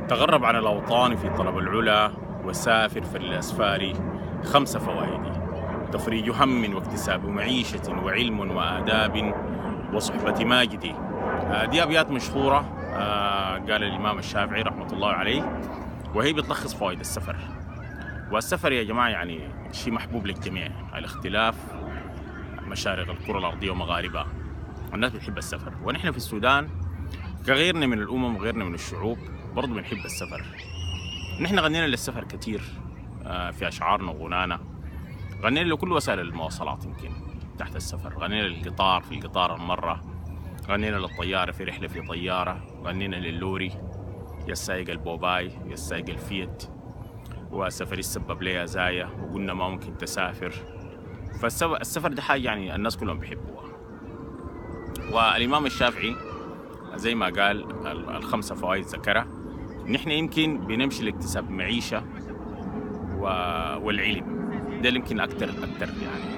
تغرب عن الأوطان في طلب العلا وسافر فللأسفار 5 فوائد: تفريج هم واكتساب معيشة وعلم وآداب وصحبة ماجد. دي أبيات مشهورة، قال الإمام الشافعي رحمة الله عليه، وهي بتلخص فوائد السفر. والسفر يا جماعة يعني شيء محبوب للجميع، الاختلاف مشارق الكرة الأرضية ومغاربها. الناس بتحب السفر، ونحن في السودان كغيرنا من الأمم وغيرنا من الشعوب برضو بنحب السفر. نحن غنينا للسفر كتير في أشعارنا وغنانا. غنينا لكل وسائل المواصلات يمكن تحت السفر. غنينا للقطار في القطار المرة، غنينا للطيارة في رحلة في طيارة، غنينا لللوري يا السايق البوباي يا السايق الفيت، والسفر يسبب لي زايا وقلنا ما ممكن تسافر. فالسفر ده حاجة يعني الناس كلهم بيحبوها. والإمام الشافعي زي ما قال ال5 فوائد ذكرها. نحن يمكن بنمشي لاكتساب معيشة والعلم، ده يمكن أكتر يعني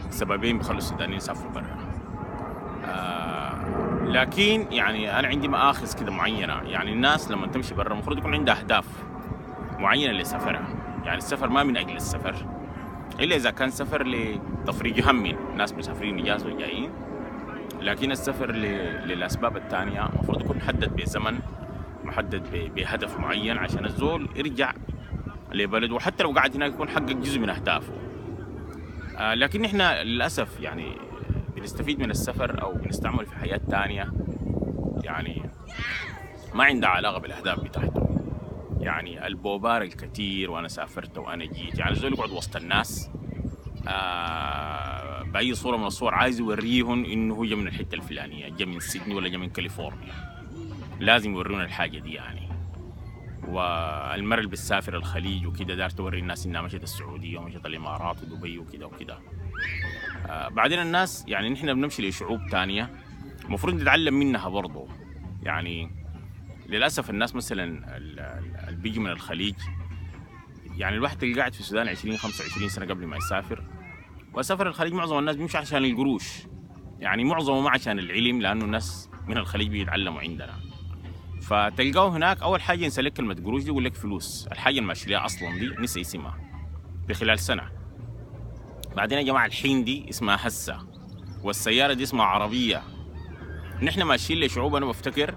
سببين بيخلوا السودانيين يسافروا برا. لكن يعني أنا عندي مآخذ كده معينة. يعني الناس لما تمشي برا المفروض يكون عندها أهداف معينة لسفرها. يعني السفر ما من أجل السفر، إلا إذا كان سفر لتفريج هم، ناس مسافرين إجازة وجايين. لكن السفر للأسباب الثانية المفروض يكون محدد بزمن، محدد بهدف معين عشان الزول يرجع لبلده، وحتى لو قاعد هناك يكون حقق جزء من أهدافه. لكن إحنا للأسف يعني بنستفيد من السفر أو بنستعمل في حياة تانية يعني ما عندها علاقة بالأهداف بتاعته. يعني البوبار الكتير وأنا سافرت وأنا جيت، يعني الزول يقعد وسط الناس بأي صورة من الصور عايز يوريهم إنه هو جا من الحتة الفلانية، جا من سيدني ولا جا من كاليفورنيا. لازم يورونا الحاجة دي يعني. والمرة اللي بتسافر الخليج وكده دار توري الناس إنها مشت السعودية ومشت الإمارات ودبي وكده وكده. بعدين الناس يعني نحن بنمشي لشعوب تانية المفروض نتعلم منها برضو. يعني للأسف الناس مثلا اللي بيجي من الخليج، يعني الواحد اللي قاعد في السودان 20-25 سنة قبل ما يسافر، وسافر الخليج معظم الناس بيمشي عشان القروش، يعني معظمه ما عشان العلم، لأنه الناس من الخليج بيتعلموا عندنا. فتلقاه هناك أول حاجة ينسى لك كلمة قروش دي يقول لك فلوس. الحاجة اللي ماشي ليها أصلا دي نسي اسمها بخلال سنة. بعدين يا جماعة الحين دي اسمها هسة، والسيارة دي اسمها عربية. نحن ماشيين لشعوب أنا بفتكر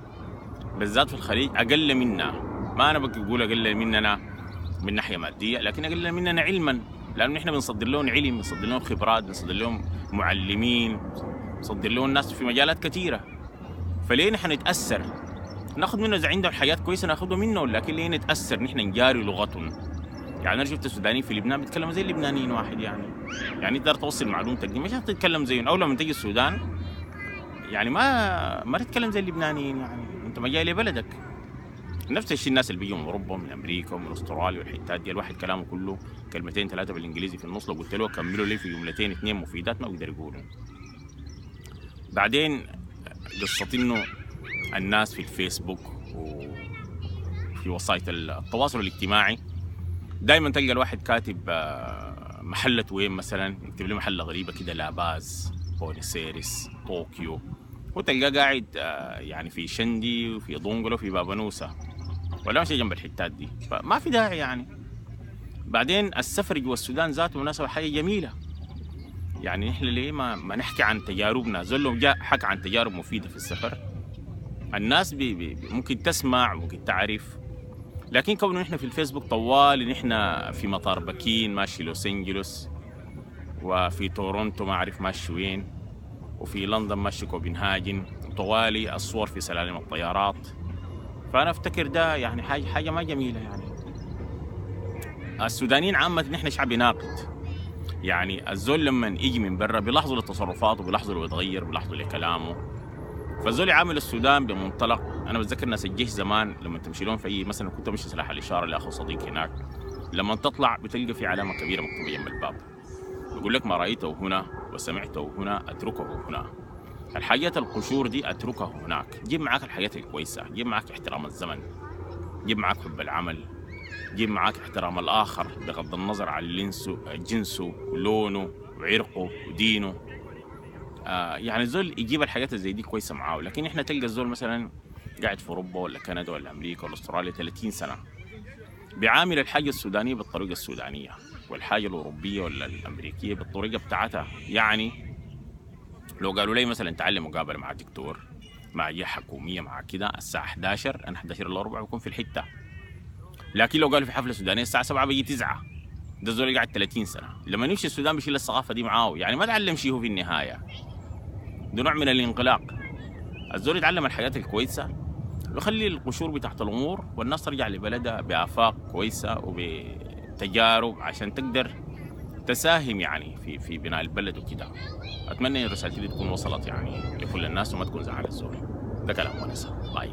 بالذات في الخليج أقل منا. ما أنا بقول أقل مننا من ناحية مادية، لكن أقل مننا علما، لأنه نحن بنصدر لهم علم، بنصدر لهم خبرات، بنصدر لهم معلمين، بنصدر لهم ناس في مجالات كثيرة. فليه نحن نتأثر؟ ناخذ منه إذا عندهم حياة كويسة ناخذه منه، لكن ليه نتأثر نحن نجاري لغتهم؟ يعني أنا شفت السودانيين في لبنان بيتكلموا زي اللبنانيين واحد. يعني تقدر توصل معلومتك دي مش تتكلم زيهم، أو لما تجي السودان يعني ما تتكلم زي اللبنانيين. يعني أنت ما جاي لبلدك. نفس الشيء الناس اللي بيجوا من اوروبا من امريكا ومن استراليا والحتات دي، الواحد كلامه كله 2-3 بالانجليزي في النص، لو قلت له كملوا لي في 2 مفيدات ما بيقدر يقولهم. بعدين قصة انه الناس في الفيسبوك وفي وسائل التواصل الاجتماعي دائما تلقى الواحد كاتب محلة وين مثلا، يكتب له محلة غريبة كده، لاباز، بونيس ايرس، طوكيو، وتلقاه قاعد يعني في شندي وفي دونجلو وفي بابانوسا ولا ماشي جنب الحتات دي. فما في داعي يعني. بعدين السفر جوا السودان ذاته مناسبة حاجة جميلة. يعني نحن ليه ما نحكي عن تجاربنا؟ زلوا جاء حكى عن تجارب مفيدة في السفر، الناس ممكن تسمع وممكن تعرف. لكن كونه نحن في الفيسبوك طوال نحن في مطار بكين ماشي لوس انجلوس، وفي تورونتو ما أعرف ماشي وين، وفي لندن ماشي كوبنهاجن، طوالي الصور في سلالم الطيارات. فأنا أفتكر ده يعني حاجة ما جميلة. يعني السودانيين عامة نحن شعب ناقد. يعني الزول لما يجي من برا بيلاحظوا لتصرفاته، بيلاحظوا له يتغير، بيلاحظوا لكلامه. فالزول يعامل السودان بمنطلق، انا بتذكر ناس الجيش زمان لما تمشي لهم في اي مثلا كنت امشي سلاح الاشاره لاخو صديق هناك، لما تطلع بتلقى في علامه كبيره مكتوبه جنب الباب يقول لك ما رايته هنا وسمعته هنا اتركه هنا. الحاجات القشور دي اتركها هناك. جيب معاك الحاجات الكويسه، جيب معاك احترام الزمن، جيب معاك حب العمل، جيب معاك احترام الآخر بغض النظر عن جنسه ولونه وعرقه ودينه. يعني الزول يجيب الحاجات زي دي كويسة معاه. لكن احنا تلقى الزول مثلا قاعد في اوروبا ولا كندا ولا امريكا ولا استراليا 30 سنه، بيعامل الحاجه السودانيه بالطريقه السودانيه والحاجه الاوروبيه ولا الامريكيه بالطريقه بتاعتها. يعني لو قالوا لي مثلا تعالى مقابله مع دكتور، مع جهه حكوميه، مع كده الساعه 11، انا 11 الا ربع بكون في الحته. لكن لو قالوا في حفله سودانيه الساعه 7 بيجي 9. ده الزول قاعد 30 سنه، لما يمشي السودان بيشيل الثقافه دي معاه، يعني ما تعلم شيء هو في النهايه. ده نوع من الانقلاق. الزول يتعلم الحياه الكويسه ويخلي القشور بتاعت الامور، والناس ترجع لبلدها بافاق كويسه وبتجارب عشان تقدر تساهم يعني في بناء البلد وكده. اتمنى ان رسالتي دي تكون وصلت يعني لكل الناس وما تكون زعل الزول. ده كلام ونسى. باي.